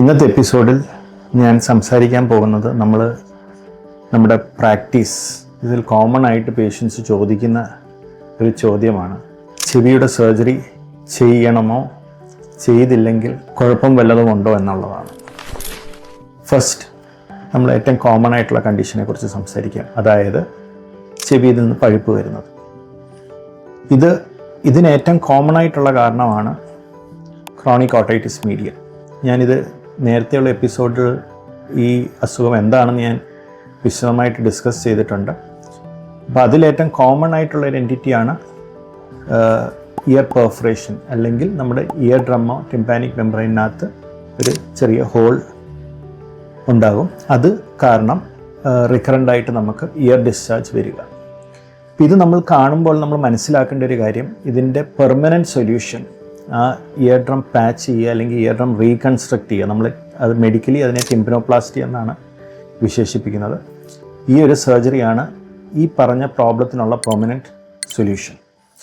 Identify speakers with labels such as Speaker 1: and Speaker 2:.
Speaker 1: ഇന്നത്തെ എപ്പിസോഡിൽ ഞാൻ സംസാരിക്കാൻ പോകുന്നത് നമ്മുടെ പ്രാക്ടീസ് ഇതിൽ കോമൺ ആയിട്ട് പേഷ്യൻസ് ചോദിക്കുന്ന ഒരു ചോദ്യമാണ്. ചെവിയുടെ സർജറി ചെയ്യണമോ, ചെയ്തില്ലെങ്കിൽ കുഴപ്പം വല്ലതും ഉണ്ടോ എന്നുള്ളതാണ്. ഫസ്റ്റ് നമ്മൾ ഏറ്റവും കോമൺ ആയിട്ടുള്ള കണ്ടീഷനെ കുറിച്ച് സംസാരിക്കാം. അതായത് ചെവിയിൽ നിന്ന് പഴുപ്പ് വരുന്നത്. ഇതിന് ഏറ്റവും കോമൺ ആയിട്ടുള്ള കാരണമാണ് ക്രോണിക് ഓട്ടൈറ്റിസ് മീഡിയ. ഞാനിത് നേരത്തെയുള്ള എപ്പിസോഡിൽ ഈ അസുഖം എന്താണെന്ന് ഞാൻ വിശദമായിട്ട് ഡിസ്കസ് ചെയ്തിട്ടുണ്ട്. അപ്പോൾ അതിലേറ്റവും കോമൺ ആയിട്ടുള്ള ഒരു എൻറ്റിറ്റിയാണ് ഇയർ പെർഫറേഷൻ, അല്ലെങ്കിൽ നമ്മുടെ ഇയർ ഡ്രമ്മോ ടിമ്പാനിക് മെംബ്രെയിനകത്ത് ഒരു ചെറിയ ഹോൾ ഉണ്ടാകും. അത് കാരണം റിക്കറൻ്റായിട്ട് നമുക്ക് ഇയർ ഡിസ്ചാർജ് വരിക. ഇത് നമ്മൾ കാണുമ്പോൾ നമ്മൾ മനസ്സിലാക്കേണ്ട ഒരു കാര്യം, ഇതിൻ്റെ പെർമനൻറ്റ് സൊല്യൂഷൻ ആ ഇയർ ഡ്രം പാച്ച് ചെയ്യുക അല്ലെങ്കിൽ ഇയർ ഡ്രം റീകൺസ്ട്രക്റ്റ് ചെയ്യുക. നമ്മൾ അത് മെഡിക്കലി അതിനെ ടിംപനോപ്ലാസ്റ്റി എന്നാണ് വിശേഷിപ്പിക്കുന്നത്. ഈ ഒരു സർജറിയാണ് ഈ പറഞ്ഞ പ്രോബ്ലത്തിനുള്ള പെർമനൻറ്റ് സൊല്യൂഷൻ.